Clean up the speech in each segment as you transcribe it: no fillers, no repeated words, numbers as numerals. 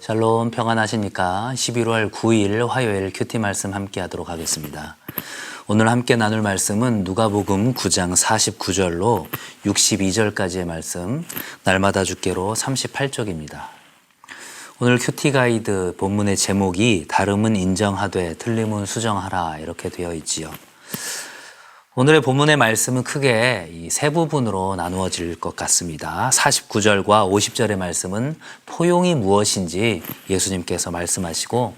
샬롬 평안하십니까? 11월 9일 화요일 큐티 말씀 함께 하도록 하겠습니다. 오늘 함께 나눌 말씀은 누가복음 9장 49절로 62절까지의 말씀, 날마다 주께로 38쪽입니다. 오늘 큐티 가이드 본문의 제목이 다름은 인정하되 틀림은 수정하라 이렇게 되어 있지요. 오늘의 본문의 말씀은 크게 이 세 부분으로 나누어질 것 같습니다. 49절과 50절의 말씀은 포용이 무엇인지 예수님께서 말씀하시고,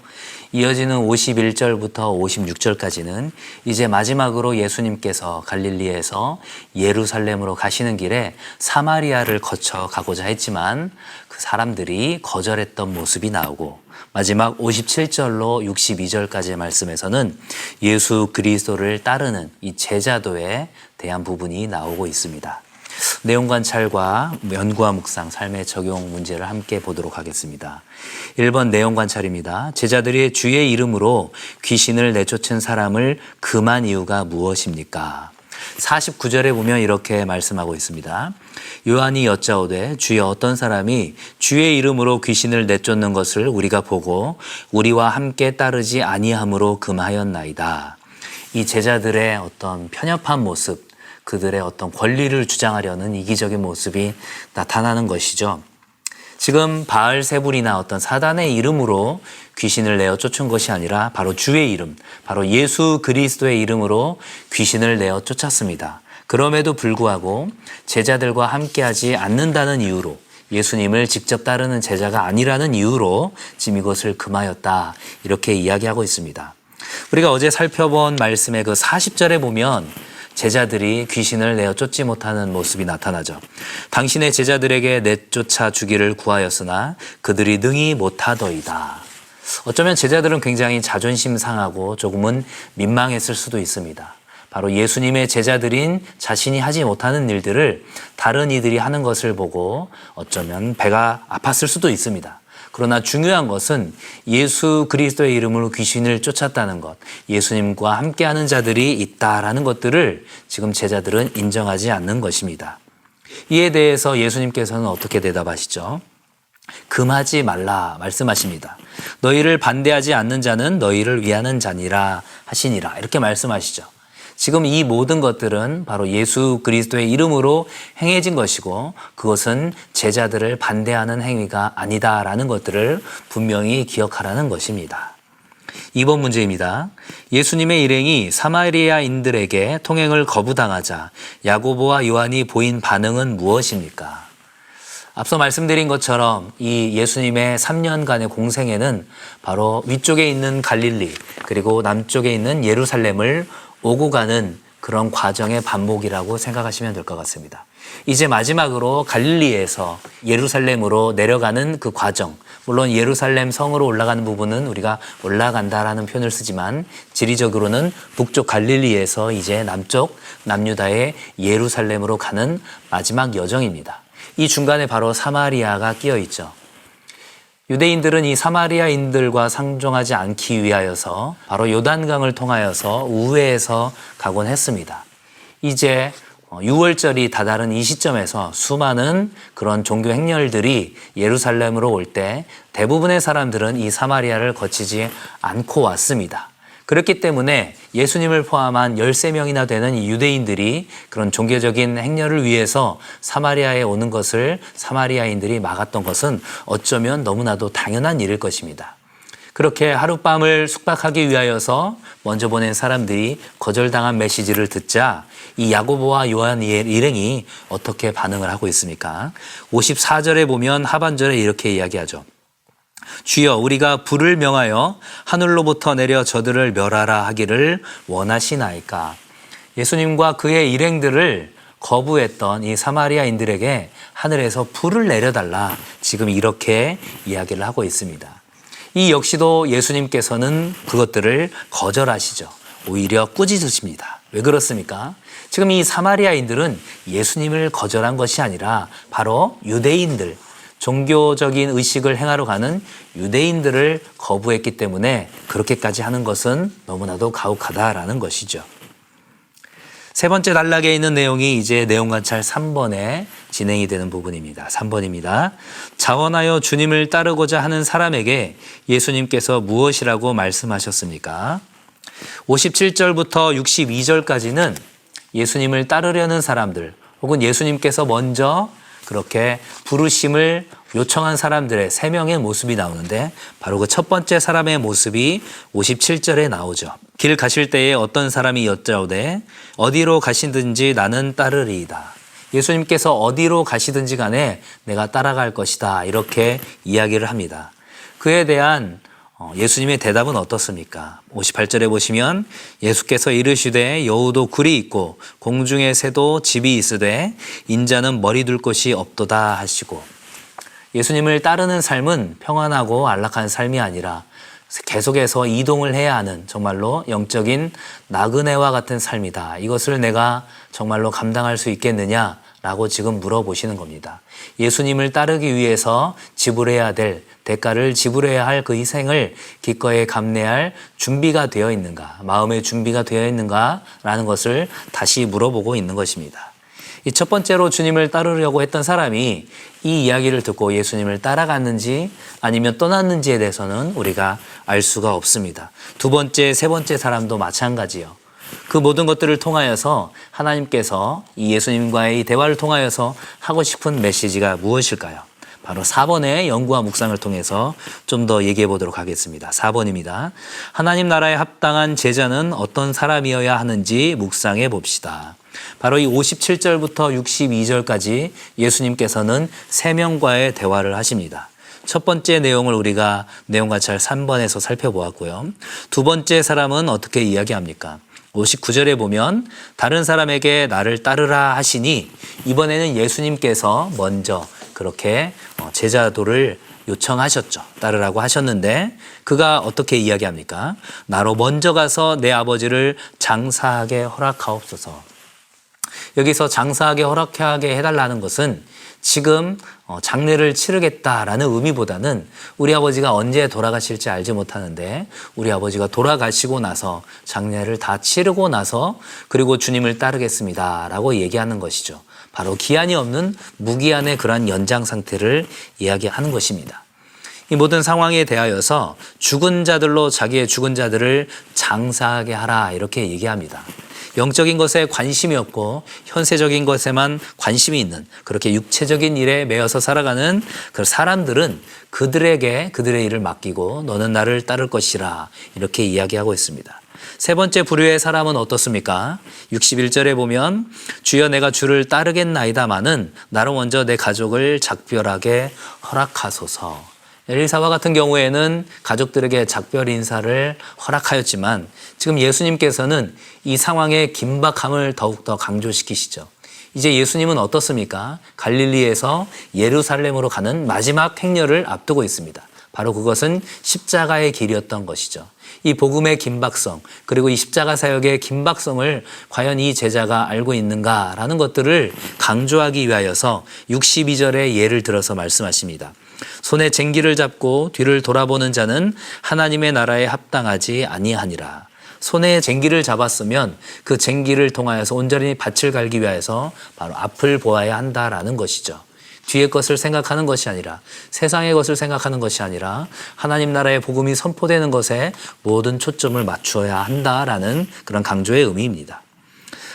이어지는 51절부터 56절까지는 이제 마지막으로 예수님께서 갈릴리에서 예루살렘으로 가시는 길에 사마리아를 거쳐 가고자 했지만 그 사람들이 거절했던 모습이 나오고, 마지막 57절로 62절까지의 말씀에서는 예수 그리스도를 따르는 이 제자도에 대한 부분이 나오고 있습니다. 내용 관찰과 연구와 묵상, 삶의 적용 문제를 함께 보도록 하겠습니다. 1번 내용 관찰입니다. 제자들이 주의 이름으로 귀신을 내쫓은 사람을 금한 이유가 무엇입니까? 49절에 보면 이렇게 말씀하고 있습니다. 요한이 여짜오되 주여 어떤 사람이 주의 이름으로 귀신을 내쫓는 것을 우리가 보고 우리와 함께 따르지 아니함으로 금하였나이다. 이 제자들의 어떤 편협한 모습, 그들의 어떤 권리를 주장하려는 이기적인 모습이 나타나는 것이죠. 지금 바알세불이나 어떤 사단의 이름으로 귀신을 내어 쫓은 것이 아니라 바로 주의 이름, 바로 예수 그리스도의 이름으로 귀신을 내어 쫓았습니다. 그럼에도 불구하고 제자들과 함께하지 않는다는 이유로, 예수님을 직접 따르는 제자가 아니라는 이유로 지금 이것을 금하였다, 이렇게 이야기하고 있습니다. 우리가 어제 살펴본 말씀의 그 40절에 보면 제자들이 귀신을 내어 쫓지 못하는 모습이 나타나죠. 당신의 제자들에게 내쫓아 주기를 구하였으나 그들이 능히 못하더이다. 어쩌면 제자들은 굉장히 자존심 상하고 조금은 민망했을 수도 있습니다. 바로 예수님의 제자들인 자신이 하지 못하는 일들을 다른 이들이 하는 것을 보고 어쩌면 배가 아팠을 수도 있습니다. 그러나 중요한 것은 예수 그리스도의 이름으로 귀신을 쫓았다는 것, 예수님과 함께하는 자들이 있다라는 것들을 지금 제자들은 인정하지 않는 것입니다. 이에 대해서 예수님께서는 어떻게 대답하시죠? 금하지 말라 말씀하십니다. 너희를 반대하지 않는 자는 너희를 위하는 자니라 하시니라, 이렇게 말씀하시죠. 지금 이 모든 것들은 바로 예수 그리스도의 이름으로 행해진 것이고, 그것은 제자들을 반대하는 행위가 아니다라는 것들을 분명히 기억하라는 것입니다. 2번 문제입니다. 예수님의 일행이 사마리아인들에게 통행을 거부당하자 야고보와 요한이 보인 반응은 무엇입니까? 앞서 말씀드린 것처럼 이 예수님의 3년간의 공생애는 바로 위쪽에 있는 갈릴리, 그리고 남쪽에 있는 예루살렘을 오고 가는 그런 과정의 반복이라고 생각하시면 될 것 같습니다. 이제 마지막으로 갈릴리에서 예루살렘으로 내려가는 그 과정, 물론 예루살렘 성으로 올라가는 부분은 우리가 올라간다라는 표현을 쓰지만 지리적으로는 북쪽 갈릴리에서 이제 남쪽 남유다의 예루살렘으로 가는 마지막 여정입니다. 이 중간에 바로 사마리아가 끼어 있죠. 유대인들은 이 사마리아인들과 상종하지 않기 위하여서 바로 요단강을 통하여서 우회해서 가곤 했습니다. 이제 6월절이 다다른 이 시점에서 수많은 그런 종교 행렬들이 예루살렘으로 올 때 대부분의 사람들은 이 사마리아를 거치지 않고 왔습니다. 그렇기 때문에 예수님을 포함한 13명이나 되는 이 유대인들이 그런 종교적인 행렬을 위해서 사마리아에 오는 것을 사마리아인들이 막았던 것은 어쩌면 너무나도 당연한 일일 것입니다. 그렇게 하룻밤을 숙박하기 위하여서 먼저 보낸 사람들이 거절당한 메시지를 듣자 이 야고보와 요한의 일행이 어떻게 반응을 하고 있습니까? 54절에 보면 하반절에 이렇게 이야기하죠. 주여 우리가 불을 명하여 하늘로부터 내려 저들을 멸하라 하기를 원하시나이까? 예수님과 그의 일행들을 거부했던 이 사마리아인들에게 하늘에서 불을 내려달라, 지금 이렇게 이야기를 하고 있습니다. 이 역시도 예수님께서는 그것들을 거절하시죠. 오히려 꾸짖으십니다. 왜 그렇습니까? 지금 이 사마리아인들은 예수님을 거절한 것이 아니라 바로 유대인들, 종교적인 의식을 행하러 가는 유대인들을 거부했기 때문에 그렇게까지 하는 것은 너무나도 가혹하다라는 것이죠. 세 번째 단락에 있는 내용이 이제 내용관찰 3번에 진행이 되는 부분입니다. 3번입니다. 자원하여 주님을 따르고자 하는 사람에게 예수님께서 무엇이라고 말씀하셨습니까? 57절부터 62절까지는 예수님을 따르려는 사람들 혹은 예수님께서 먼저 그렇게 부르심을 요청한 사람들의 세 명의 모습이 나오는데 바로 그 첫 번째 사람의 모습이 57절에 나오죠. 길 가실 때에 어떤 사람이 여짜오되 어디로 가시든지 나는 따르리이다. 예수님께서 어디로 가시든지 간에 내가 따라갈 것이다. 이렇게 이야기를 합니다. 그에 대한 예수님의 대답은 어떻습니까? 58절에 보시면 예수께서 이르시되 여우도 굴이 있고 공중의 새도 집이 있으되 인자는 머리 둘 곳이 없도다 하시고, 예수님을 따르는 삶은 평안하고 안락한 삶이 아니라 계속해서 이동을 해야 하는 정말로 영적인 나그네와 같은 삶이다. 이것을 내가 정말로 감당할 수 있겠느냐라고 지금 물어보시는 겁니다. 예수님을 따르기 위해서 지불해야 될 대가를 지불해야 할 그 희생을 기꺼이 감내할 준비가 되어 있는가, 마음의 준비가 되어 있는가라는 것을 다시 물어보고 있는 것입니다. 이 첫 번째로 주님을 따르려고 했던 사람이 이 이야기를 듣고 예수님을 따라갔는지 아니면 떠났는지에 대해서는 우리가 알 수가 없습니다. 두 번째, 세 번째 사람도 마찬가지요. 그 모든 것들을 통하여서 하나님께서 이 예수님과의 이 대화를 통하여서 하고 싶은 메시지가 무엇일까요? 바로 4번의 연구와 묵상을 통해서 좀 더 얘기해 보도록 하겠습니다. 4번입니다. 하나님 나라에 합당한 제자는 어떤 사람이어야 하는지 묵상해 봅시다. 바로 이 57절부터 62절까지 예수님께서는 세 명과의 대화를 하십니다. 첫 번째 내용을 우리가 내용관찰 3번에서 살펴보았고요. 두 번째 사람은 어떻게 이야기합니까? 59절에 보면 다른 사람에게 나를 따르라 하시니, 이번에는 예수님께서 먼저 그렇게 제자도를 요청하셨죠. 따르라고 하셨는데 그가 어떻게 이야기합니까? 나로 먼저 가서 내 아버지를 장사하게 허락하옵소서. 여기서 장사하게 허락하게 해달라는 것은 지금 장례를 치르겠다라는 의미보다는 우리 아버지가 언제 돌아가실지 알지 못하는데 우리 아버지가 돌아가시고 나서 장례를 다 치르고 나서 그리고 주님을 따르겠습니다 라고 얘기하는 것이죠. 바로 기한이 없는 무기한의 그러한 연장 상태를 이야기하는 것입니다. 이 모든 상황에 대하여서 죽은 자들로 자기의 죽은 자들을 장사하게 하라 이렇게 얘기합니다. 영적인 것에 관심이 없고 현세적인 것에만 관심이 있는, 그렇게 육체적인 일에 매여서 살아가는 그 사람들은 그들에게 그들의 일을 맡기고 너는 나를 따를 것이라 이렇게 이야기하고 있습니다. 세 번째 부류의 사람은 어떻습니까? 61절에 보면 주여 내가 주를 따르겠나이다마는 나로 먼저 내 가족을 작별하게 허락하소서. 엘리사와 같은 경우에는 가족들에게 작별 인사를 허락하였지만 지금 예수님께서는 이 상황의 긴박함을 더욱더 강조시키시죠. 이제 예수님은 어떻습니까? 갈릴리에서 예루살렘으로 가는 마지막 행렬을 앞두고 있습니다. 바로 그것은 십자가의 길이었던 것이죠. 이 복음의 긴박성, 그리고 이 십자가 사역의 긴박성을 과연 이 제자가 알고 있는가라는 것들을 강조하기 위하여서 62절의 예를 들어서 말씀하십니다. 손에 쟁기를 잡고 뒤를 돌아보는 자는 하나님의 나라에 합당하지 아니하니라. 손에 쟁기를 잡았으면 그 쟁기를 통하여서 온전히 밭을 갈기 위해서 바로 앞을 보아야 한다라는 것이죠. 뒤의 것을 생각하는 것이 아니라, 세상의 것을 생각하는 것이 아니라 하나님 나라의 복음이 선포되는 것에 모든 초점을 맞추어야 한다라는 그런 강조의 의미입니다.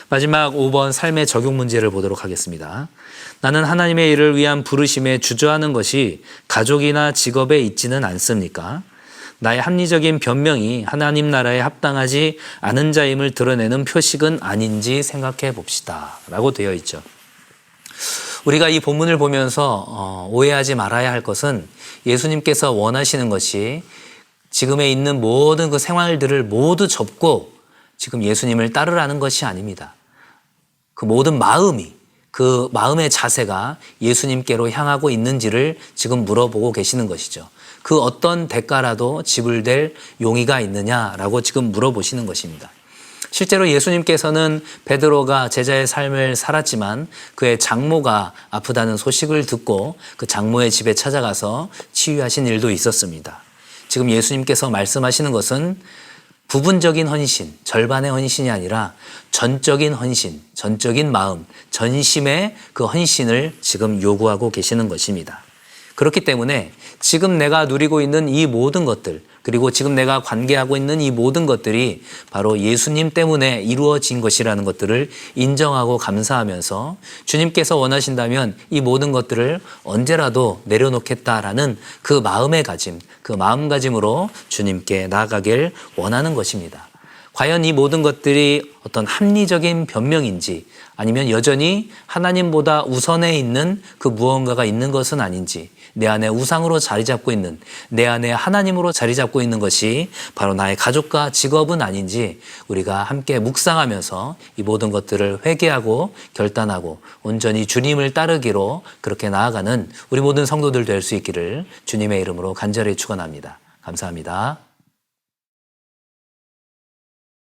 마지막 5번 삶의 적용 문제를 보도록 하겠습니다. 나는 하나님의 일을 위한 부르심에 주저하는 것이 가족이나 직업에 있지는 않습니까? 나의 합리적인 변명이 하나님 나라에 합당하지 않은 자임을 드러내는 표식은 아닌지 생각해 봅시다 라고 되어 있죠. 우리가 이 본문을 보면서 오해하지 말아야 할 것은 예수님께서 원하시는 것이 지금에 있는 모든 그 생활들을 모두 접고 지금 예수님을 따르라는 것이 아닙니다. 그 모든 마음이, 그 마음의 자세가 예수님께로 향하고 있는지를 지금 물어보고 계시는 것이죠. 그 어떤 대가라도 지불될 용의가 있느냐라고 지금 물어보시는 것입니다. 실제로 예수님께서는 베드로가 제자의 삶을 살았지만 그의 장모가 아프다는 소식을 듣고 그 장모의 집에 찾아가서 치유하신 일도 있었습니다. 지금 예수님께서 말씀하시는 것은 부분적인 헌신, 절반의 헌신이 아니라 전적인 헌신, 전적인 마음, 전심의 그 헌신을 지금 요구하고 계시는 것입니다. 그렇기 때문에 지금 내가 누리고 있는 이 모든 것들, 그리고 지금 내가 관계하고 있는 이 모든 것들이 바로 예수님 때문에 이루어진 것이라는 것들을 인정하고 감사하면서 주님께서 원하신다면 이 모든 것들을 언제라도 내려놓겠다라는 그 마음의 가짐, 그 마음가짐으로 주님께 나아가길 원하는 것입니다. 과연 이 모든 것들이 어떤 합리적인 변명인지 아니면 여전히 하나님보다 우선에 있는 그 무언가가 있는 것은 아닌지, 내 안에 우상으로 자리 잡고 있는, 내 안에 하나님으로 자리 잡고 있는 것이 바로 나의 가족과 직업은 아닌지 우리가 함께 묵상하면서 이 모든 것들을 회개하고 결단하고 온전히 주님을 따르기로 그렇게 나아가는 우리 모든 성도들 될 수 있기를 주님의 이름으로 간절히 축원합니다. 감사합니다.